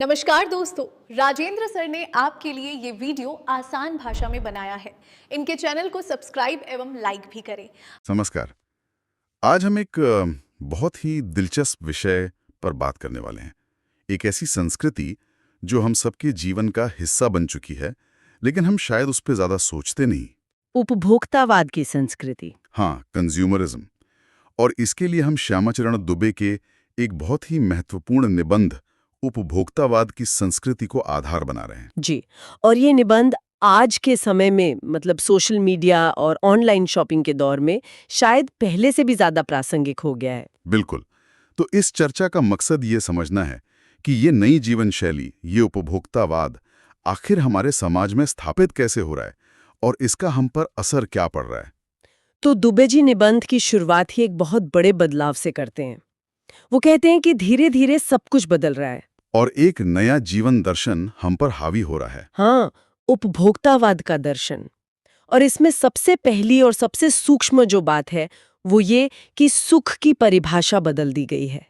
नमस्कार दोस्तों, राजेंद्र सर ने आपके लिए ये वीडियो आसान भाषा में बनाया है। इनके चैनल को सब्सक्राइब एवं लाइक भी करें। नमस्कार। आज हम एक बहुत ही दिलचस्प विषय पर बात करने वाले हैं। एक ऐसी संस्कृति जो हम सबके जीवन का हिस्सा बन चुकी है, लेकिन हम शायद उस पर ज़्यादा सोचते नहीं। उपभोक्तावाद की संस्कृति। हाँ, कंज्यूमरिज्म। और इसके लिए हम श्यामाचरण दुबे के एक बहुत ही महत्वपूर्ण निबंध उपभोक्तावाद की संस्कृति को आधार बना रहे हैं। जी। और ये निबंध आज के समय में मतलब सोशल मीडिया और ऑनलाइन शॉपिंग के दौर में शायद पहले से भी ज्यादा प्रासंगिक हो गया है। बिल्कुल। तो इस चर्चा का मकसद ये समझना है कि ये नई जीवन शैली, ये उपभोक्तावाद आखिर हमारे समाज में स्थापित कैसे हो रहा है और इसका हम पर असर क्या पड़ रहा है। तो दुबे जी निबंध की शुरुआत ही एक बहुत बड़े बदलाव से करते हैं। वो कहते हैं कि धीरे धीरे सब कुछ बदल रहा है और एक नया जीवन दर्शन हम पर हावी हो रहा है। हाँ, उपभोक्तावाद का दर्शन। और इसमें सबसे पहली और सबसे सूक्ष्म जो बात है वो ये कि सुख की परिभाषा बदल दी गई है।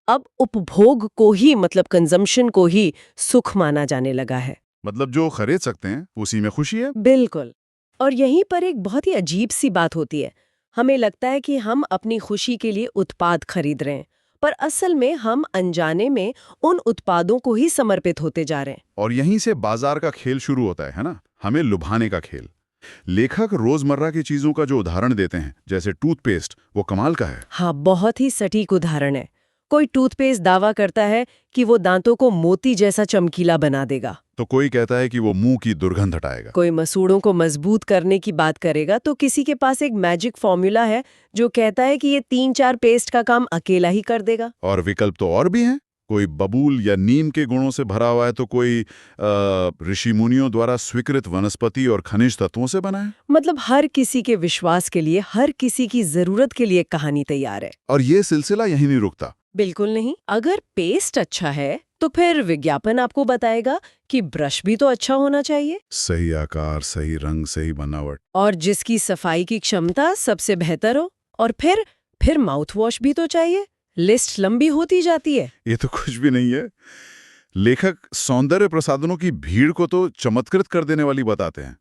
अब उपभोग को ही मतलब कंजम्पशन को ही सुख माना जाने लगा है। मतलब जो खरीद सकते हैं उसी में खुशी है। बिल्कुल। और यहीं पर एक बहुत ही अजीब सी बात होती है। हमें लगता है कि हम अपनी खुशी के लिए उत्पाद खरीद रहे हैं, पर असल में हम अनजाने में उन उत्पादों को ही समर्पित होते जा रहे हैं। और यहीं से बाजार का खेल शुरू होता है ना, हमें लुभाने का खेल। लेखक रोजमर्रा की चीजों का जो उदाहरण देते हैं, जैसे टूथपेस्ट, वो कमाल का है। हाँ, बहुत ही सटीक उदाहरण है। कोई टूथपेस्ट दावा करता है कि वो दांतों को मोती जैसा चमकीला बना देगा, तो कोई कहता है कि वो मुंह की दुर्गंध हटाएगा। कोई मसूड़ों को मजबूत करने की बात करेगा, तो किसी के पास एक मैजिक फॉर्मूला है जो कहता है कि ये 3-4 पेस्ट का काम अकेला ही कर देगा। और विकल्प तो और भी हैं। कोई बबूल या नीम के गुणों से भरा हुआ है, तो कोई ऋषि मुनियों द्वारा स्वीकृत वनस्पति और खनिज तत्वों से बना है। मतलब हर किसी के विश्वास के लिए, हर किसी की जरूरत के लिए कहानी तैयार है। और ये सिलसिला यहीं नहीं रुकता। बिल्कुल नहीं। अगर पेस्ट अच्छा है तो फिर विज्ञापन आपको बताएगा कि ब्रश भी तो अच्छा होना चाहिए, सही आकार, सही रंग, सही बनावट। और जिसकी सफाई की क्षमता सबसे बेहतर हो। और फिर माउथ वॉश भी तो चाहिए। लिस्ट लंबी होती जाती है। ये तो कुछ भी नहीं है। लेखक सौंदर्य प्रसाधनों की भीड़ को तो चमत्कृत कर देने वाली बताते हैं।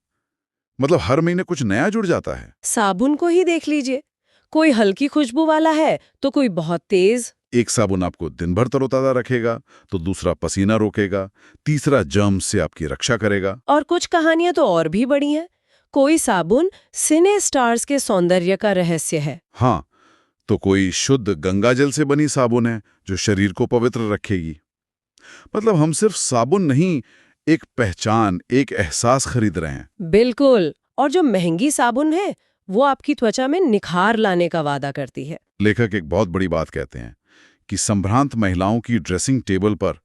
मतलब हर महीने कुछ नया जुड़ जाता है। साबुन को ही देख लीजिए, कोई हल्की खुशबू वाला है तो कोई बहुत तेज। एक साबुन आपको दिन भर तरोताजा रखेगा, तो दूसरा पसीना रोकेगा, तीसरा जर्म्स से आपकी रक्षा करेगा। और कुछ कहानियां तो और भी बड़ी हैं। कोई साबुन सिने स्टार्स के सौंदर्य का रहस्य है। हाँ, तो कोई शुद्ध गंगाजल से बनी साबुन है जो शरीर को पवित्र रखेगी। मतलब हम सिर्फ साबुन नहीं, एक पहचान, एक एहसास खरीद रहे हैं। बिल्कुल। और जो महंगी साबुन है वो आपकी त्वचा में निखार लाने का वादा करती है। लेखक एक बहुत बड़ी बात कहते हैं कि संभ्रांत महिलाओं की ड्रेसिंग टेबल पर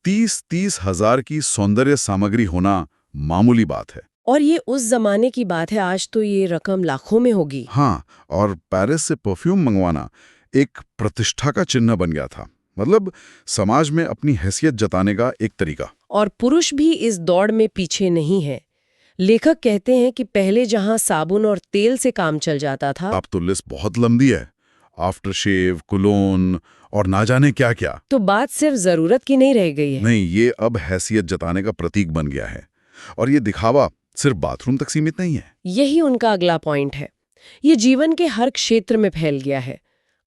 30-30 हजार की सौंदर्य सामग्री होना मामूली बात है। और ये उस जमाने की बात है, आज तो ये रकम लाखों में होगी। हाँ, और पेरिस से परफ्यूम मंगवाना एक प्रतिष्ठा का चिन्ह बन गया था। मतलब समाज में अपनी हैसियत जताने का एक तरीका। और पुरुष भी इस दौड़ में पीछे नहीं है। लेखक कहते हैं कि पहले जहां साबुन और तेल से काम चल जाता था, अब तो लिस्ट बहुत लंबी है। आफ्टर शेव, कुलोन और ना जाने क्या क्या। तो बात सिर्फ जरूरत की नहीं रह गई है। नहीं, ये अब हैसियत जताने का प्रतीक बन गया है। और ये दिखावा सिर्फ बाथरूम तक सीमित नहीं है। यही उनका अगला पॉइंट है। ये जीवन के हर क्षेत्र में फैल गया है।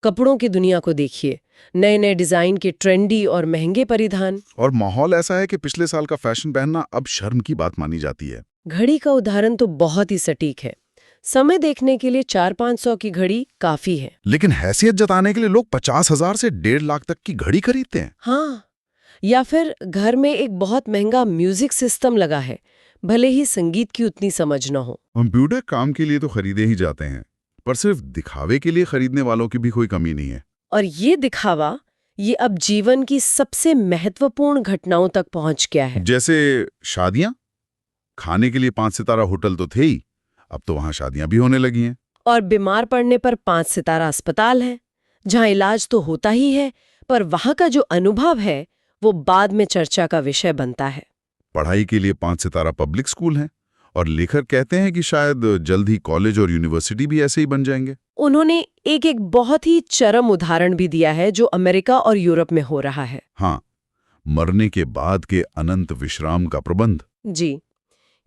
कपड़ों की दुनिया को देखिए, नए नए डिजाइन के ट्रेंडी और महंगे परिधान। और माहौल ऐसा है कि पिछले साल का फैशन पहनना अब शर्म की बात मानी जाती है। घड़ी का उदाहरण तो बहुत ही सटीक है। समय देखने के लिए 400-500 की घड़ी काफी है। लेकिन हैसियत जताने के लिए लोग 50,000 से 1.5 लाख तक की घड़ी खरीदते हैं। हाँ, या फिर घर में एक बहुत महंगा म्यूजिक सिस्टम लगा है, भले ही संगीत की उतनी समझ न हो। कंप्यूटर काम के लिए तो खरीदे ही जाते हैं, पर सिर्फ दिखावे के लिए खरीदने वालों की भी कोई कमी नहीं है। और ये दिखावा, ये अब जीवन की सबसे महत्वपूर्ण घटनाओं तक पहुंच गया है। जैसे शादियां। खाने के लिए 5 सितारा होटल तो थे ही, अब तो वहां शादियां भी होने लगी हैं। और बीमार पड़ने पर 5 सितारा अस्पताल है, जहां इलाज तो होता ही है, पर वहां का जो अनुभव है वो बाद में चर्चा का विषय बनता है। पढ़ाई के लिए 5 सितारा पब्लिक स्कूल हैं, और लेखक कहते हैं कि शायद जल्द ही कॉलेज और यूनिवर्सिटी भी ऐसे ही बन जाएंगे। उन्होंने एक बहुत ही चरम उदाहरण भी दिया है जो अमेरिका और यूरोप में हो रहा है। हाँ, मरने के बाद के अनंत विश्राम का प्रबंध। जी,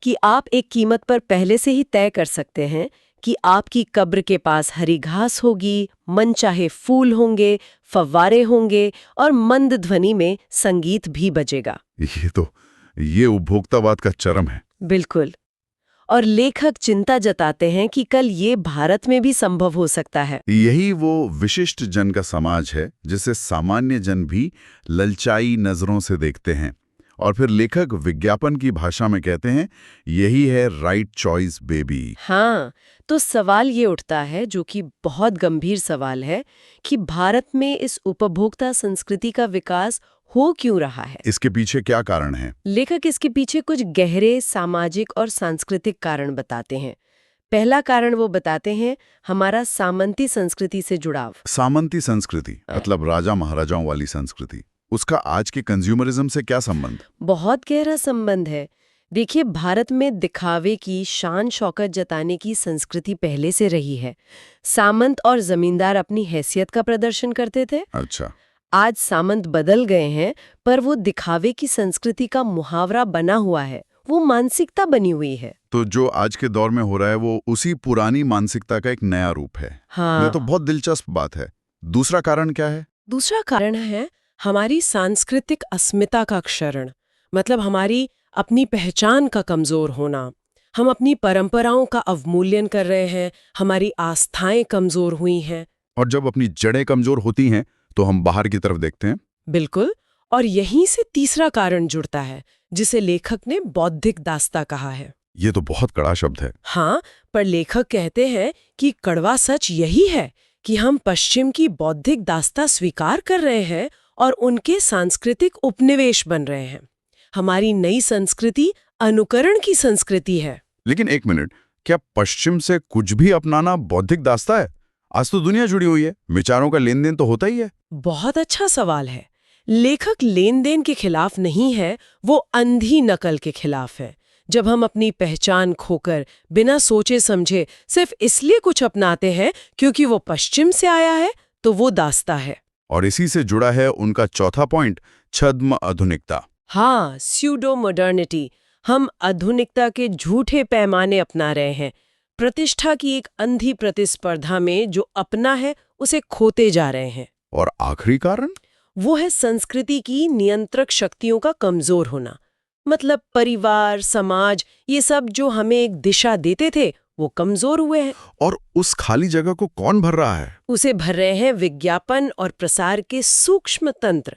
कि आप एक कीमत पर पहले से ही तय कर सकते हैं कि आपकी कब्र के पास हरी घास होगी, मनचाहे फूल होंगे, फव्वारे होंगे और मंद ध्वनि में संगीत भी बजेगा। ये उपभोक्तावाद का चरम है। बिल्कुल। और लेखक चिंता जताते हैं कि कल ये भारत में भी संभव हो सकता है। यही वो विशिष्ट जन का समाज है जिसे सामान्य जन भी ललचाई नजरों से देखते हैं। और फिर लेखक विज्ञापन की भाषा में कहते हैं, यही है राइट चॉइस बेबी। हाँ, तो सवाल ये उठता है, जो कि बहुत गंभीर सवाल है, कि भारत में इस उपभोक्ता संस्कृति का विकास हो क्यों रहा है? इसके पीछे क्या कारण है? लेखक इसके पीछे कुछ गहरे सामाजिक और सांस्कृतिक कारण बताते हैं। पहला कारण वो बताते हैं, हमारा सामंती संस्कृति से जुड़ाव। सामंती संस्कृति मतलब राजा महाराजाओं वाली संस्कृति, उसका आज के कंज्यूमरिज्म से क्या संबंध? बहुत गहरा संबंध है। देखिए, भारत में दिखावे की, शान शौकत जताने की संस्कृति पहले से रही है। सामंत और जमींदार अपनी हैसियत का प्रदर्शन करते थे। अच्छा। आज सामंत बदल गए हैं, पर वो दिखावे की संस्कृति का मुहावरा बना हुआ है, वो मानसिकता बनी हुई है। तो जो आज के दौर में हो रहा है वो उसी पुरानी मानसिकता का एक नया रूप है। हाँ। ये तो बहुत दिलचस्प बात है। दूसरा कारण क्या है? दूसरा कारण है हमारी सांस्कृतिक अस्मिता का क्षरण, मतलब हमारी अपनी पहचान का कमजोर होना। हम अपनी परंपराओं का अवमूल्यन कर रहे हैं, हमारी आस्थाएं कमजोर हुई हैं। और जब अपनी जड़ें कमजोर होती हैं तो हम बाहर की तरफ देखते हैं। बिल्कुल। और यहीं से तीसरा कारण जुड़ता है, जिसे लेखक ने बौद्धिक दास्ता कहा है। ये तो बहुत कड़ा शब्द है। हाँ, पर लेखक कहते हैं कि कड़वा सच यही है कि हम पश्चिम की बौद्धिक दास्ता स्वीकार कर रहे हैं और उनके सांस्कृतिक उपनिवेश बन रहे हैं। हमारी नई संस्कृति अनुकरण की संस्कृति है। लेकिन एक मिनट, क्या पश्चिम से कुछ भी अपनाना बौद्धिक दास्ता है? आज तो दुनिया जुड़ी हुई है, विचारों का लेन देन तो होता ही है। बहुत अच्छा सवाल है। लेखक लेन देन के खिलाफ नहीं है, वो अंधी नकल के खिलाफ है। जब हम अपनी पहचान खोकर बिना सोचे समझे सिर्फ इसलिए कुछ अपनाते हैं क्योंकि वो पश्चिम से आया है, तो वो दास्ता है। और इसी से जुड़ा है उनका चौथा पॉइंट, छद्म आधुनिकता। हाँ, स्यूडो मॉडर्निटी। हम आधुनिकता के झूठे पैमाने अपना रहे हैं। प्रतिष्ठा की एक अंधी प्रतिस्पर्धा में जो अपना है उसे खोते जा रहे हैं। और आखिरी कारण वो है संस्कृति की नियंत्रक शक्तियों का कमजोर होना। मतलब परिवार, समाज, ये सब जो हमें एक दिशा देते थे, वो कमजोर हुए हैं। और उस खाली जगह को कौन भर रहा है? उसे भर रहे हैं विज्ञापन और प्रसार के सूक्ष्म तंत्र।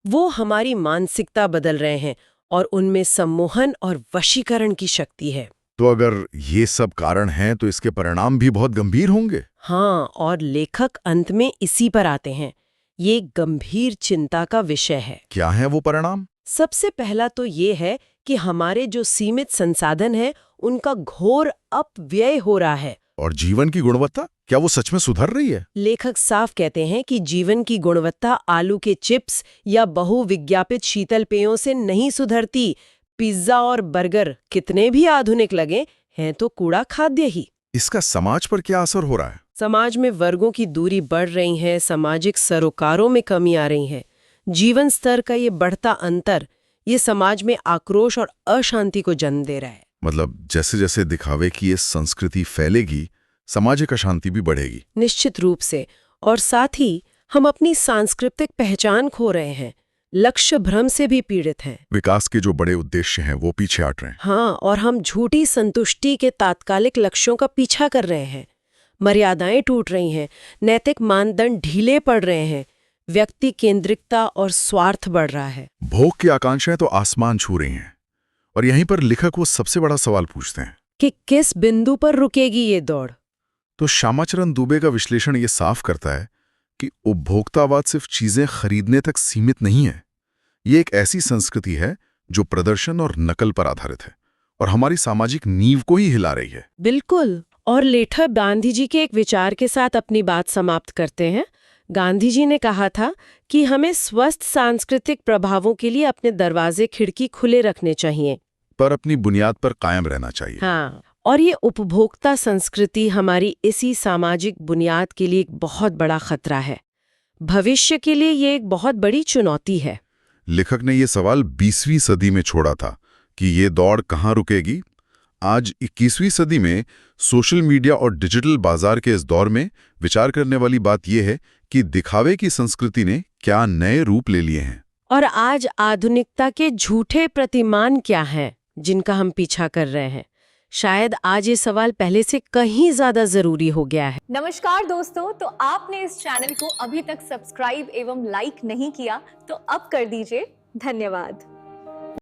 वो हमारी मानसिकता बदल रहे हैं और उनमें सम्मोहन और वशीकरण की शक्ति है। तो अगर ये सब कारण हैं तो इसके परिणाम भी बहुत गंभीर होंगे। हाँ, और लेखक अंत में इसी पर आते हैं। ये गंभीर चिंता का विषय है। क्या है वो परिणाम? सबसे पहला तो ये है कि हमारे जो सीमित संसाधन हैं, उनका घोर अपव्यय हो रहा है। और जीवन की गुणवत्ता, क्या वो सच में सुधर रही है? लेखक साफ कहते हैं कि जीवन की गुणवत्ता आलू के चिप्स या बहुविज्ञापित शीतल पेयों से नहीं सुधरती। पिज्जा और बर्गर कितने भी आधुनिक लगे, हैं तो कूड़ा खाद्य ही। इसका समाज पर क्या असर हो रहा है? समाज में वर्गों की दूरी बढ़ रही है, सामाजिक सरोकारों में कमी आ रही है। जीवन स्तर का ये बढ़ता अंतर, ये समाज में आक्रोश और अशांति को जन्म दे रहा है। मतलब जैसे जैसे दिखावे की ये संस्कृति फैलेगी, सामाजिक अशांति भी बढ़ेगी। निश्चित रूप से। और साथ ही हम अपनी सांस्कृतिक पहचान खो रहे हैं, लक्ष्य भ्रम से भी पीड़ित हैं। विकास के जो बड़े उद्देश्य हैं वो पीछे हट रहे हैं। हाँ, और हम झूठी संतुष्टि के तात्कालिक लक्ष्यों का पीछा कर रहे हैं। मर्यादाएं टूट रही हैं, नैतिक मानदंड ढीले पड़ रहे हैं, व्यक्ति केंद्रिकता और स्वार्थ बढ़ रहा है। भोग की आकांक्षाएं तो आसमान छू रही हैं। और यहीं पर लेखक वो सबसे बड़ा सवाल पूछते हैं कि किस बिंदु पर रुकेगी ये दौड़। तो श्यामाचरण दुबे का विश्लेषण ये साफ करता है कि उपभोक्तावाद सिर्फ चीजें खरीदने तक सीमित नहीं है। ये एक ऐसी संस्कृति है जो प्रदर्शन और नकल पर आधारित है और हमारी सामाजिक नींव को ही हिला रही है। बिल्कुल। और लेखक गांधी जी के एक विचार के साथ अपनी बात समाप्त करते हैं। गांधी जी ने कहा था कि हमें स्वस्थ सांस्कृतिक प्रभावों के लिए अपने दरवाजे खिड़की खुले रखने चाहिए, पर अपनी बुनियाद पर कायम रहना चाहिए। हाँ, और ये उपभोक्ता संस्कृति हमारी इसी सामाजिक बुनियाद के लिए एक बहुत बड़ा खतरा है। भविष्य के लिए ये एक बहुत बड़ी चुनौती है। लेखक ने ये सवाल 20वीं सदी में छोड़ा था कि ये दौड़ कहाँ रुकेगी। आज 21वीं सदी में सोशल मीडिया और डिजिटल बाजार के इस दौर में विचार करने वाली बात यह है कि दिखावे की संस्कृति ने क्या नए रूप ले लिए हैं। और आज आधुनिकता के झूठे प्रतिमान क्या हैं जिनका हम पीछा कर रहे हैं? शायद आज ये सवाल पहले से कहीं ज्यादा जरूरी हो गया है। नमस्कार दोस्तों, तो आपने इस चैनल को अभी तक सब्सक्राइब एवं लाइक नहीं किया तो अब कर दीजिए। धन्यवाद।